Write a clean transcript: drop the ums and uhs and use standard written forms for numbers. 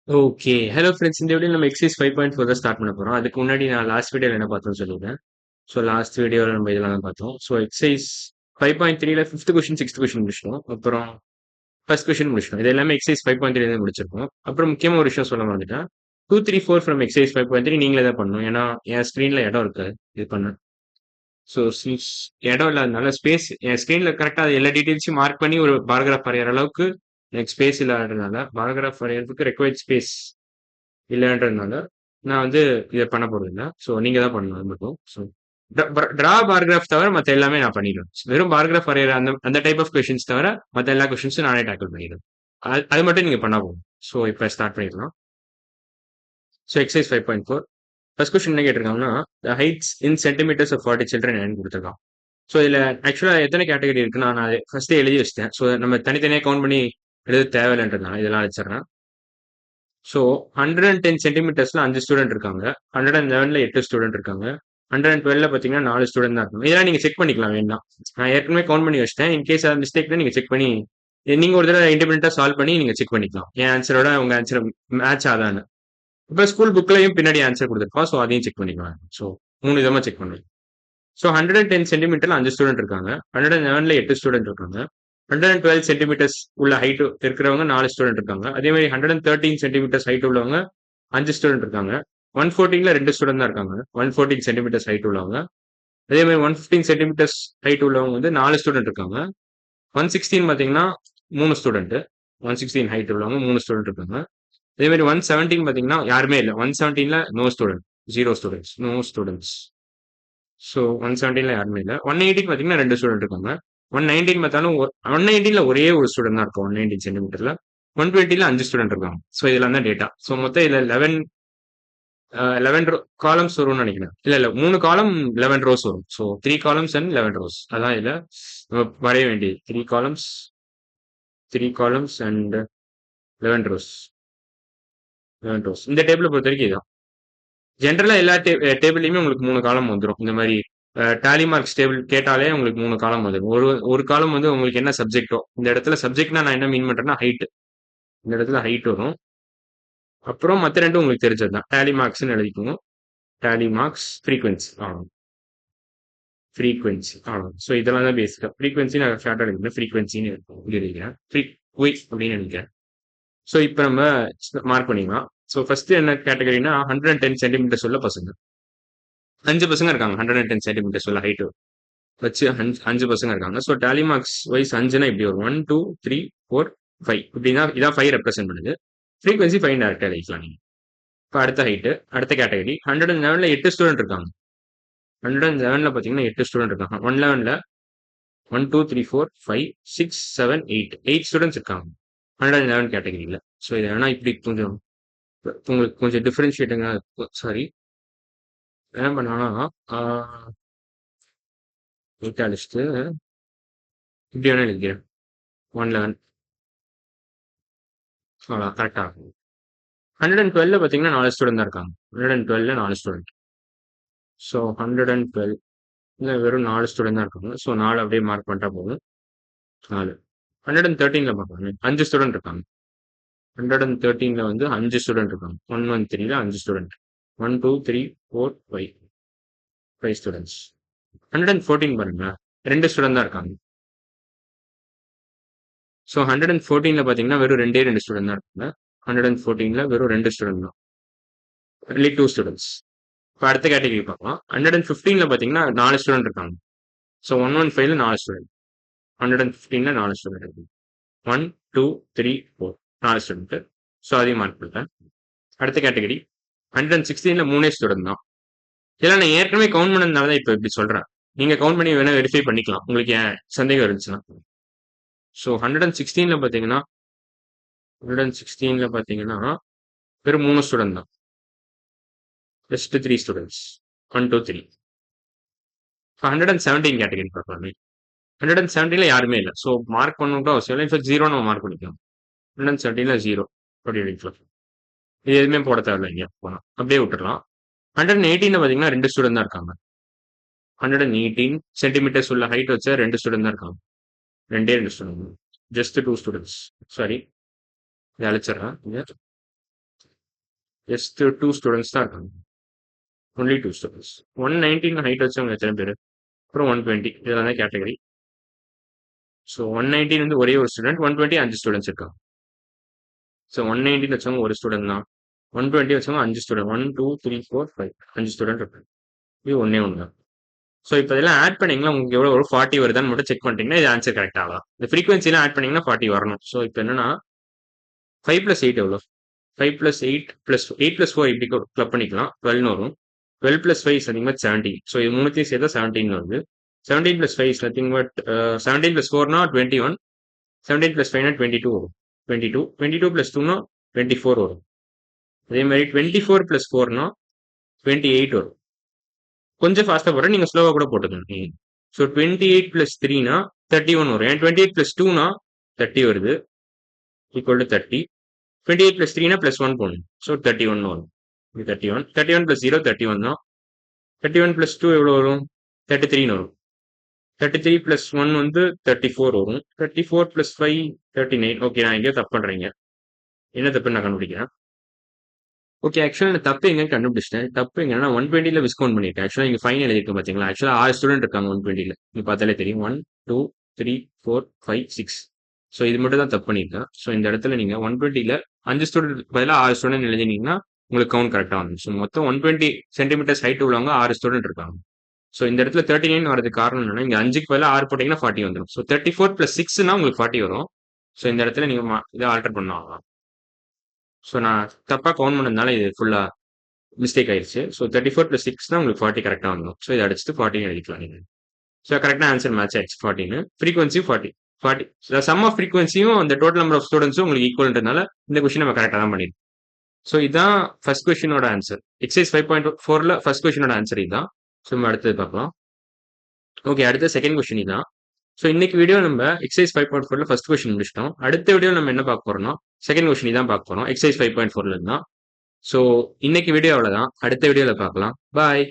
Okay. Hello friends. இந்த வீடியோல நம்ம எக்சர்சைஸ் 5.4 தான் ஸ்டார்ட் பண்ண போறோம். அதுக்கு முன்னாடி நான் லாஸ்ட் வீடியோல என்ன பார்த்தோம்னு சொல்லிடுறேன். ஸோ லாஸ்ட் வீடியோல நம்ம இதெல்லாம் தான் பார்த்தோம். ஸோ எக்சர்சைஸ் 5.3ல 5த் கொஸ்டின், 6த் கொஸ்டின் முடிச்சிட்டோம். அப்புறம் ஃபர்ஸ்ட் கொஸ்டின் முடிச்சிட்டோம். இது எல்லாமே எக்சர்சைஸ் 5.3 தான் முடிச்சிருக்கோம். அப்புறம் முக்கியமா ஒரு விஷயம் சொல்ல மறந்துட்டேன். 2, 3, 4 ஃப்ரம் எக்சர்சைஸ் 5.3 நீங்களே தான் பண்ணணும். ஏன்னா என் ஸ்க்ரீன்ல இடம் இருக்காது இது பண்ண. ஸோ சின்ஸ் இடம் இல்லாதனால ஸ்பேஸ் என் ஸ்க்ரீன்ல கரெக்டா எல்லா டீடைல்ஸையும் மார்க் பண்ணி ஒரு பாராகிராஃப் வரைகிற அளவுக்கு எனக்கு ஸ்பேஸ் இல்லாததுனால பாராகிராஃப் வரைகிறதுக்கு ரெக்வயர்ட் ஸ்பேஸ் இல்லன்றதுனால, நான் வந்து இத பண்ண போறதில்ல. ஸோ நீங்க தான் பண்ணணும் அது மட்டும். ஸோ டிரா பார் தவிர மத்த எல்லாமே நான் பண்ணிடுவேன். வெறும் பார் வரையிற அந்த அந்த டைப் ஆஃப் கொஸ்டின்ஸ் தவிர மத்த எல்லா கொஸ்டின்ஸும் நானே டேக்கிள் பண்ணிடுவேன். அது அது மட்டும் நீங்க பண்ணா போதும். ஸோ இப்ப ஸ்டார்ட் பண்ணிடலாம். ஸோ எக்சர்சைஸ் 5.4 ஃபர்ஸ்ட் கொஸ்டின் என்ன கேட்டிருக்காங்கன்னா, the heights in centimetres of 40 children என்னன்னு குடுத்துருக்கான். ஸோ இதுல ஆக்சுவலா எத்தனை கேட்டகரி இருக்குன்னு நான் அத ஃபர்ஸ்ட்டே எழுதி வச்சுட்டேன். ஸோ நம்ம தனித்தனியா கவுண்ட் பண்ணி எழுத தேவையில்லன்றதுனால இதெல்லாம் வச்சுடுறேன். ஸோ 110 சென்டிமீட்டர்ஸ்ல 5 ஸ்டூடெண்ட் இருக்காங்க. 111ல 8 ஸ்டூடெண்ட் இருக்காங்க. 112ல பார்த்தீங்கன்னா 4 ஸ்டூடெண்ட் தான் இருக்காங்க. இதெல்லாம் நீங்க செக் பண்ணிக்கலாம் வேணும்னா. நான் ஏற்கனவே கவுண்ட் பண்ணி வச்சுட்டேன். இன்கேஸ் அது மிஸ்டேக்னா நீங்க செக் பண்ணி நீங்க ஒரு தடவை இண்டிபெண்டா சால்வ் பண்ணி நீங்க செக் பண்ணிக்கலாம். என் ஆன்சரோட உங்க ஆன்சர் மேட்ச் ஆதான்னு. இப்ப ஸ்கூல் புக்லயும் பின்னாடி ஆன்சர் கொடுத்துருக்கோம். ஸோ அதையும் செக் பண்ணிக்கலாம். ஸோ 3 விதமா செக் பண்ணலாம். ஸோ 110 சென்டிமீட்டர்ல 5 ஸ்டூடெண்ட் இருக்காங்க. 111ல 8 ஸ்டூடெண்ட் இருக்காங்க. 112 சென்டிமீட்டர்ஸ் உள்ள ஹைட் இருக்கிறவங்க 4 ஸ்டூடெண்ட் இருக்காங்க. அதே மாதிரி 113 சென்டிமீட்டர்ஸ் ஹைட் உள்ளவங்க 5 ஸ்டூடெண்ட் இருக்காங்க. 114ல 2 ஸ்டூடெண்ட் தான் இருக்காங்க. 114 சென்டிமீட்டர்ஸ் ஹைட் உள்ளவங்க. அதே மாதிரி 115 சென்டிமீட்டர்ஸ் ஹைட் உள்ளவங்க வந்து 4 ஸ்டூடெண்ட் இருக்காங்க. 116 பாத்தீங்கன்னா 3 ஸ்டூடெண்ட். 116 ஹைட் உள்ளவங்க 3 ஸ்டூடெண்ட் இருக்காங்க. அதே மாதிரி 117 பாத்தீங்கன்னா யாருமே இல்லை. 117ல no student, 0 students, no students. So 117ல யாருமே இல்லை. 118 பாத்தீங்கன்னா 2 ஸ்டூடெண்ட் இருக்காங்க. 119 பார்த்தாலும் 119ல ஒரே ஒரு ஸ்டூடெண்ட் தான் இருக்கும். 119 சென்டிமீட்டர்ல 120ல 5 ஸ்டூடெண்ட் இருக்காங்க. ஸோ இதெல்லாம் தான் டேட்டா. ஸோ மொத்தம் இதுல 11 காலம்ஸ் வரும்னு நினைக்கிறேன். இல்ல 3 காலம் 11 ரோஸ் வரும். So 3 columns and 11 rose. அதான் இதுல நம்ம வரைய வேண்டியது. 3 காலம்ஸ் அண்ட் 11 ரோஸ். 11 ரோஸ். இந்த டேபிளை பொறுத்த வரைக்கும் இதான். ஜென்ரலா எல்லா டேபிள்லயுமே உங்களுக்கு 3 காலம் வந்துடும். இந்த மாதிரி டேலி மார்க்ஸ் டேபிள் கேட்டாலே உங்களுக்கு 3 காலம் வந்துடும். ஒரு ஒரு காலம் வந்து உங்களுக்கு என்ன சப்ஜெக்டோ, இந்த இடத்துல சப்ஜெக்ட்னா நான் என்ன மீன் பண்றேன்னா ஹைட். இந்த இடத்துல ஹைட் வரும். அப்புறம் மற்ற ரெண்டும் உங்களுக்கு தெரிஞ்சது தான். டேலி மார்க்ஸ்னு எழுதிக்கணும். டேலி மார்க்ஸ், ஃப்ரீக்வன்சி ஆகும். ஃப்ரீக்வன்சி ஆகும். ஸோ இதெல்லாம் தான் பேசிக்கா. ஃப்ரீக்வன்சி நான் ஷார்ட்டா எழுதிக்கிறேன். ஃப்ரீக்வன்சின்னு எழுதிக்கிறேன். குயிக் அப்படின்னு நினைக்கிறேன். ஸோ இப்போ நம்ம மார்க் பண்ணிக்கலாம். ஸோ ஃபர்ஸ்ட் என்ன கேட்டகரினா 110 சென்டிமீட்டர்ஸ் உள்ள பசங்க. 5 பசங்க இருக்காங்க. 110 சென்டிமீட்டர்ஸ் உள்ள ஹைட் வச்சு 5 பசங்க இருக்காங்க. ஸோ டேலி மார்க்ஸ் வைஸ் 5னா இப்படி வரும். 1, 2, 3, 4, 5 இப்படின்னா இதான் 5 ரெப்ரசென்ட் பண்ணுது. ஃப்ரீக்வன்சி 5 டேரக்டா எழுதிக்கலாம் நீங்க. இப்போ அடுத்த ஹைட், அடுத்த கேட்டகரி 111ல 8 ஸ்டூடெண்ட் இருக்காங்க. 111ல பாத்தீங்கன்னா 8 ஸ்டூடெண்ட் இருக்காங்க. 111ல 1, 2, 3, 4, 5, 6, 7, 8 ஸ்டூடெண்ட்ஸ் இருக்காங்க. 111 கேட்டகரியில. ஸோ இது வேணா இப்படி கொஞ்சம் உங்களுக்கு கொஞ்சம் டிஃபரன்ஷியேட்டுங்க. சாரி, என்ன பண்ணாங்கன்னா அழிச்சுட்டு இப்படி வேணா எழுதிக்கிறேன். 111 அவ்வளோ கரெக்டா இருக்கும். 112ல பாத்தீங்கன்னா 4 ஸ்டூடெண்ட் தான் இருக்காங்க. 112ல 4 ஸ்டூடெண்ட். ஸோ 112ல வெறும் 4 ஸ்டூடெண்ட் தான் இருக்காங்க. ஸோ 4 அப்படியே மார்க் பண்ணிட்டா போதும். 4. 113ல பார்ப்பாங்க 5 ஸ்டூடெண்ட் இருக்காங்க. 113ல வந்து 5 ஸ்டூடெண்ட் இருக்காங்க. 113ல 5 ஸ்டூடெண்ட். 1, 2, 3, 4, 5 5 ஸ்டூடெண்ட்ஸ். 114 பாருங்க, 2 ஸ்டூடெண்ட் தான் இருக்காங்க. ஸோ 114ல பாத்தீங்கன்னா வெறும் 2 ஸ்டூடெண்ட் தான் இருக்காங்க. 114ல வெறும் 2 ஸ்டூடெண்ட் தான். Only 2 students. இப்போ அடுத்த கேட்டகரி பார்க்கலாம். 115ல பாத்தீங்கன்னா 4 ஸ்டூடெண்ட் இருக்காங்க. ஸோ 115ல 4 ஸ்டூடெண்ட். 115ல 4 ஸ்டூடெண்ட் இருக்கு. 1, 2, 3, 4 4 ஸ்டூடெண்ட். ஸோ அதையும் மார்க் பண்ணிட்டேன். அடுத்த கேட்டகரி 116ல 3 ஸ்டூடெண்ட் தான். இதெல்லாம் நான் ஏற்கனவே கவுண்ட் பண்ணதுனால தான் இப்போ இப்படி சொல்றேன். நீங்க கவுண்ட் பண்ணி வேணா வெரிஃபை பண்ணிக்கலாம். உங்களுக்கு ஏன் சந்தேகம் இருந்துச்சுன்னா. ஸோ 116ல பாத்தீங்கன்னா வெறும் 3 ஸ்டூடெண்ட் தான். Just 3 students. 1, 2, 3. 117 கேட்டகரி பார்க்கலாமே. 117ல யாருமே இல்லை. ஸோ மார்க் பண்ணணும் அவசியம் இல்லை. இன்ஃபேக்ட் 0 நம்ம மார்க் பண்ணிக்கலாம். 117ல 0 அப்படி எழுதிக்கலாம். இது எதுவுமே போட தேவையில்லை. இங்க போனா அப்படியே விட்டுடலாம். 118ல பாத்தீங்கன்னா 2 ஸ்டூடெண்ட் தான் இருக்காங்க. 118 சென்டிமீட்டர்ஸ் உள்ள ஹைட் வச்ச 2 ஸ்டூடெண்ட் தான் இருக்காங்க. 2 ஸ்டூடெண்ட். Just 2 students. சாரி, இதை அழிச்சிடறேன். ஜஸ்ட் 2 ஸ்டூடெண்ட்ஸ் தான் இருக்காங்க. Only 2 students. 119 ஹைட் வச்சவங்க எத்தனை பேர்? அப்புறம் 120 இதெல்லாம் தான் கேட்டகரி. ஸோ 119 வந்து ஒரே ஒரு ஸ்டூடெண்ட், 120 5 ஸ்டூடெண்ட்ஸ் இருக்காங்க. ஸோ 119 வச்சவங்க ஒரு ஸ்டூடெண்ட் தான், 120 வச்சவங்க 5 ஸ்டூடெண்ட், 1 2 3 4 5 5 ஸ்டூடெண்ட் இருக்காங்க. இது ஒன்னே ஒன்று தான். ஸோ இப்போ இதெல்லாம் ஆட் பண்ணீங்கன்னா உங்களுக்கு எவ்வளோ வரும், 40 வருதான்னு மட்டும் செக் பண்ணிட்டீங்கன்னா இது ஆன்சர் கரெக்ட் ஆகலாம். இந்த ஃப்ரீக்வன்சிலாம் ஆட் பண்ணீங்கன்னா 40 வரணும். ஸோ இப்போ என்னன்னா 5 + 8 எவ்வளோ? 5 + 8 + 8 + 4 இப்படி கிளப் பண்ணிக்கலாம், 12 வரும். 12 + 5 is nothing but 17. ஸோ இது மூணுத்தையும் சேர்த்தா 17 வருது. 17 + 5 is nothing but 17 + 4 21. 17 + 5 22 வரும். 22 22 + 2 24 வரும். அதே மாதிரி 24 + 4 28 வரும். கொஞ்சம் ஃபாஸ்ட்டாக போடுறேன், நீங்கள் ஸ்லோவாக கூட போட்டுக்கோங்க. ஸோ 28 + 3 31 வரும். ஏன் 28 + 2 30 வருது, ஈக்குவல் டு 30. 28 + 3 +1 போடணும். ஸோ 31 வரும். 31 31 + 0 31 தான். 31 + 2 எவ்வளோ வரும்? 33 வரும். 33 + 1 வந்து 34 வரும். 34 + 5 39. ஓகே, நான் எங்கேயோ தப்பு பண்றீங்க. என்ன தப்புன்னு நான் கண்டுபிடிக்கிறேன். ஓகே, ஆக்சுவலா நான் தப்பு எங்க கண்டுபிடிச்சிட்டேன். தப்பு எங்கன்னா 120ல டிஸ்கவுண்ட் பண்ணிருக்கேன். ஆக்சுவலா இங்க ஃபைன் எழுதிருக்கு பாத்தீங்களா? ஆக்சுவலா 6 ஸ்டூடெண்ட் இருக்காங்க 120ல. நீங்க பார்த்தாலே தெரியும். 1 2 3 4 5 6. ஸோ இது மட்டும் தான் தப்பு பண்ணியிருக்கேன். ஸோ இந்த இடத்துல நீங்க 120ல 5 ஸ்டூடெண்ட் பதிலாக 6 ஸ்டூடெண்ட் எழுதினீங்கன்னா உங்களுக்கு கவுண்ட் கரெக்டா வந்துடும். ஸோ மொத்தம் 120 சென்டிமீட்டர்ஸ் ஹைட் உள்ளவங்க 6 ஸ்டூடெண்ட் இருக்காங்க. ஸோ இந்த இடத்துல 39 வரதுக்கு காரணம் என்னன்னா இங்க 5க்கு பதிலாக 6 போட்டீங்கன்னா 40 வந்துடும். ஸோ 34 + 6 உங்களுக்கு 40 வரும். ஸோ இந்த இடத்துல நீங்க இதை ஆல்டர் பண்ணலாம். ஸோ நான் தப்பா கவுண்ட் பண்ணதுனால இது ஃபுல்லா மிஸ்டேக் ஆயிடுச்சு. ஸோ 34 + 6 உங்களுக்கு 40 கரெக்டாக வந்துடும். ஸோ இதை அடிச்சுட்டு 40 எழுதிக்கலாம் நீங்கள். ஸோ கரெக்டாக ஆன்சர் மேட்ச் ஆயிடுச்சு 40. ஃப்ரீக்வன்சியும் 40 சம் ஆஃப் ஃப்ரீக்வன்சியும் அந்த டோட்டல் நம்பர் ஆஃப் ஸ்டூடெண்ட்ஸும் உங்களுக்கு ஈக்குவல்ன்றதுனால இந்த கொஸ்டின் நம்ம கரெக்டாக தான் பண்ணிருக்கோம். ஸோ இதான் ஃபர்ஸ்ட் கொஸ்டினோட ஆன்சர். எக்ஸசைஸ் 5.4ல ஃபர்ஸ்ட் கொஸ்டினோட ஆன்சர் இதுதான். ஸோ நம்ம அடுத்தது பார்க்கலாம். ஓகே, அடுத்த செகண்ட் கொஸ்டின் இதான். ஸோ இன்னைக்கு வீடியோ நம்ம எக்ஸசைஸ் 5.4ல ஃபர்ஸ்ட் கொஸ்டின் முடிச்சிட்டோம். அடுத்த வீடியோ நம்ம என்ன பார்க்க போறோம்னா செகண்ட் கொஸ்டின் தான் பார்க்க போறோம். எக்ஸசைஸ் 5.4ல இருந்தான். ஸோ இன்னைக்கு வீடியோ அவ்வளோதான். அடுத்த வீடியோவில் பார்க்கலாம். பாய்.